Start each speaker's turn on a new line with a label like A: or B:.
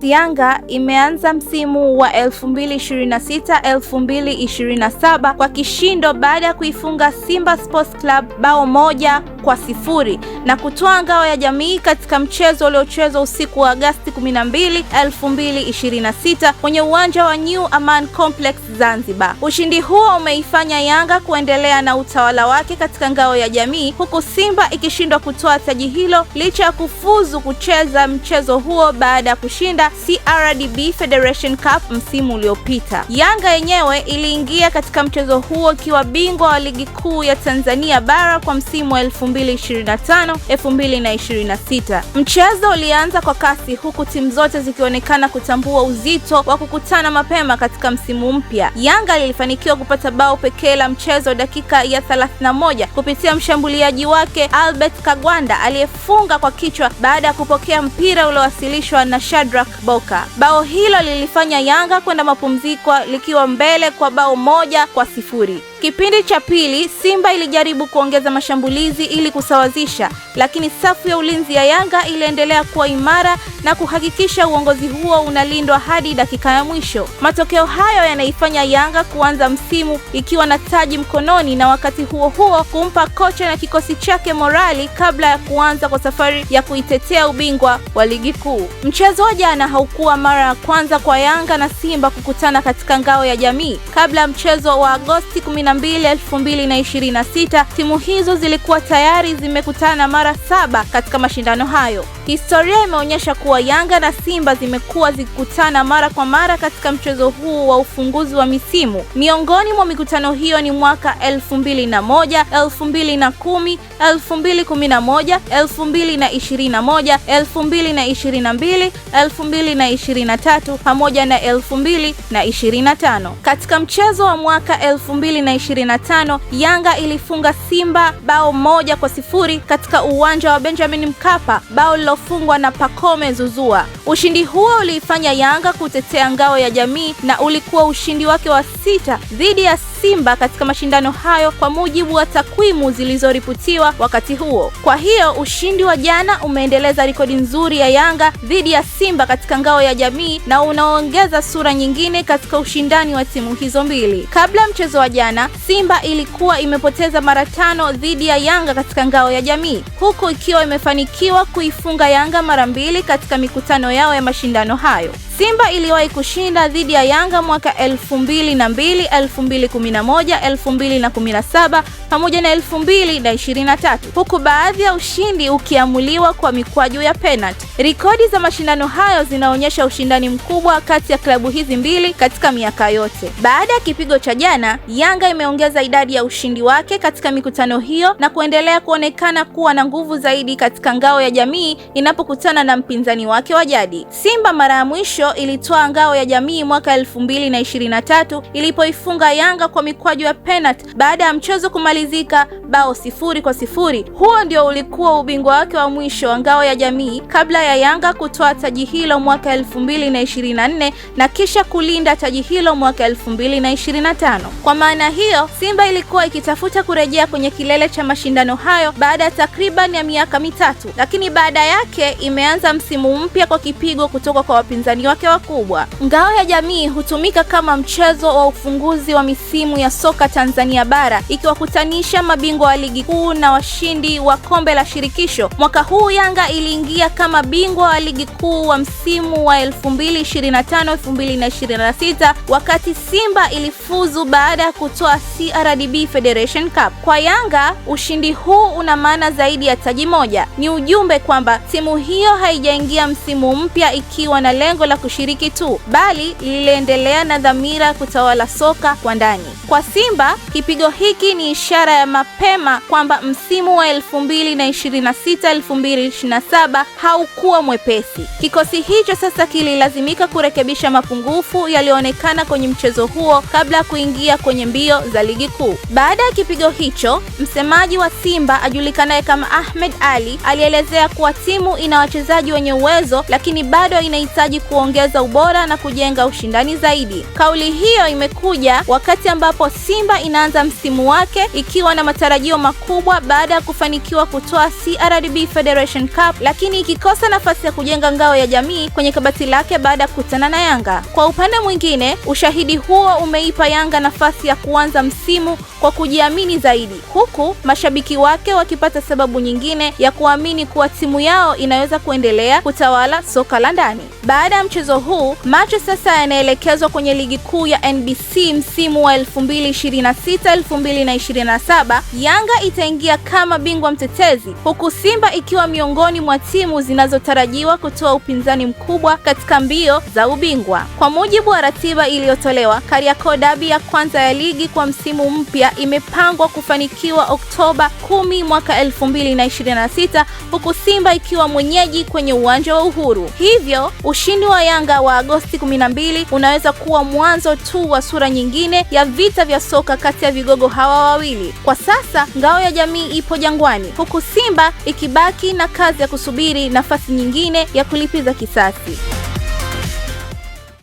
A: Yanga imeanza msimu wa 2026-2027 kwa kishindo baada ya kuifunga Simba Sports Club bao 1-0 na kutoa ngao ya jamii katika mchezo uliochezwa usiku wa Agosti 12, 2026 kwenye uwanja wa New Aman Complex Zanzibar. Ushindi huo umeifanya Yanga kuendelea na utawala wake katika ngao ya jamii, huku Simba ikishindwa kutoa taji hilo licha ya kufuzu kucheza mchezo huo baada ya kushinda CRDB Federation Cup msimu uliopita. Yanga yenyewe iliingia katika mchezo huo ikiwa bingwa wa ligi kuu ya Tanzania bara kwa msimu wa 2025-2026. Mchezo ulianza kwa kasi huku timu zote zikionekana kutambua uzito wa kukutana mapema katika msimu mpya. Yanga lilifanikiwa kupata bao pekee la mchezo dakika ya 31 kupitia mshambuliaji wake Albert Kagwanda aliyefunga kwa kichwa baada ya kupokea mpira uliowasilishwa na Shadrack Boka. Bao hilo lilifanya Yanga kwenda mapumziko likiwa mbele kwa bao 1-0. Kipindi cha pili, Simba ilijaribu kuongeza mashambulizi ili kusawazisha, lakini safu ya ulinzi ya Yanga iliendelea kuwa imara na kuhakikisha uongozi huo unalindwa hadi dakika ya mwisho. Matokeo hayo yanaifanya Yanga kuanza msimu ikiwa na taji mkononi na wakati huo huo kumpa kocha na kikosi chake morali kabla ya kuanza kwa safari ya kuitetea ubingwa wa ligi kuu. Mchezo wa jana haukuwa mara ya kwanza kwa Yanga na Simba kukutana katika ngao ya jamii. Kabla ya mchezo wa Agosti 12, 2026, timu hizo zilikuwa tayari zimekutana mara 7 katika mashindano hayo. Historia imeonyesha kuwa Yanga na Simba zimekuwa zikikutana mara kwa mara katika mchezo huu wa ufunguzi wa misimu. Miongoni mwa mikutano hiyo ni mwaka 2001, 2010, 2011, 2021, 2022, 2023 pamoja na 2025. Katika mchezo wa mwaka 2025, Yanga ilifunga Simba bao 1-0 katika uwanja wa Benjamin Mkapa, bao lilofungwa na Pacome Zouzoua. Ushindi huo uliifanya Yanga kutetea ngao ya jamii na ulikuwa ushindi wake wa 6 dhidi ya Simba katika mashindano hayo kwa mujibu wa takwimu zilizoripotiwa wakati huo. Kwa hiyo ushindi wa jana umeendeleza rekodi nzuri ya Yanga dhidi ya Simba katika ngao ya jamii na unaongeza sura nyingine katika ushindani wa timu hizo mbili. Kabla mchezo wa jana, Simba ilikuwa imepoteza mara 5 dhidi ya Yanga katika ngao ya jamii, huku ikiwa imefanikiwa kuifunga Yanga mara 2 katika mikutano yao ya mashindano hayo. Simba iliwahi kushinda dhidi ya Yanga mwaka 2002, 2011, 2017 pamoja na 2023, huku baadhi ya ushindi ukiamuliwa kwa mikwaju ya penalty. Rekodi za mashindano hayo zinaonyesha ushindani mkubwa kati ya klabu hizi mbili katika miaka yote. Baada ya kipigo cha jana, Yanga imeongeza idadi ya ushindi wake katika mikutano hiyo na kuendelea kuonekana kuwa na nguvu zaidi katika ngao ya jamii inapokutana na mpinzani wake wa jadi. Simba mara ya mwisho ilitoa ngao ya jamii mwaka 2023 ilipoifunga Yanga kwa mikwaju ya penalty baada ya mchezo kumalizika bao 0-0. Huo ndio ulikuwa ubingwa wake wa mwisho wa ngao ya jamii kabla ya Yanga kutoa taji hilo mwaka 2024 na kisha kulinda taji hilo mwaka 2025. Kwa maana hiyo, Simba ilikuwa ikitafuta kurejea kwenye kilele cha mashindano hayo baada ya takriban ya miaka 3, lakini baada yake imeanza msimu mpya kwa kipigo kutoka kwa wapinzani wake wakubwa. Ngao ya jamii hutumika kama mchezo wa ufunguzi wa misimu ya soka Tanzania bara, ikiwakutanisha mabingwa wa ligi kuu na washindi wa kombe la shirikisho. Mwaka huu Yanga iliingia kama bingwa wa ligi kuu wa msimu wa 2025-2026, wakati Simba ilifuzu baada ya kutoa CRDB Federation Cup. Kwa Yanga, ushindi huu una maana zaidi ya taji moja. Ni ujumbe kwamba timu hiyo haijaingia msimu mpya ikiwa na lengo la kushiriki tu, bali liliendelea na dhamira kutawala soka kwa ndani. Kwa Simba, kipigo hiki ni ishara ya mapema kwamba msimu wa 2026-2027 haukuwa mwepesi. Kikosi hicho sasa kililazimika kurekebisha mapungufu yaliyoonekana kwenye mchezo huo kabla ya kuingia kwenye mbio za ligi kuu. Baada ya kipigo hicho, msemaji wa Simba ajulikanaye kama Ahmed Ali alielezea kuwa timu ina wachezaji wenye uwezo, lakini bado inahitaji kuongeza kuongeza ubora na kujenga ushindani zaidi. Kauli hiyo imekuja wakati ambapo Simba inaanza msimu wake ikiwa na matarajio makubwa baada ya kufanikiwa kutoa CRDB Federation Cup, lakini ikikosa nafasi ya kujenga ngao ya jamii kwenye kabati lake baada ya kukutana na Yanga. Kwa upande mwingine, ushahidi huo umeipa Yanga nafasi ya kuanza msimu kwa kujiamini zaidi, huku mashabiki wake wakipata sababu nyingine ya kuamini kuwa timu yao inaweza kuendelea kutawala soka la ndani. Baada ya mchezo huu, macho sasa yanaelekezwa kwenye ligi kuu ya NBC msimu wa 2026-2027. Yanga itaingia kama bingwa mtetezi, huku Simba ikiwa miongoni mwa timu zinazotarajiwa kutoa upinzani mkubwa katika mbio za ubingwa. Kwa mujibu wa ratiba iliyotolewa, Kariakoo Derby ya kwanza ya ligi kwa msimu mpya imepangwa kufanikiwa Oktoba 10 mwaka 2026, huku Simba ikiwa mwenyeji kwenye uwanja wa Uhuru. Hivyo, ushindi wa Yanga wa Agosti 12 unaweza kuwa mwanzo tu wa sura nyingine ya vita vya soka kati ya vigogo hawa wawili. Kwa sasa, ngao ya jamii ipo Jangwani, huku Simba ikibaki na kazi ya kusubiri nafasi nyingine ya kulipiza kisasi.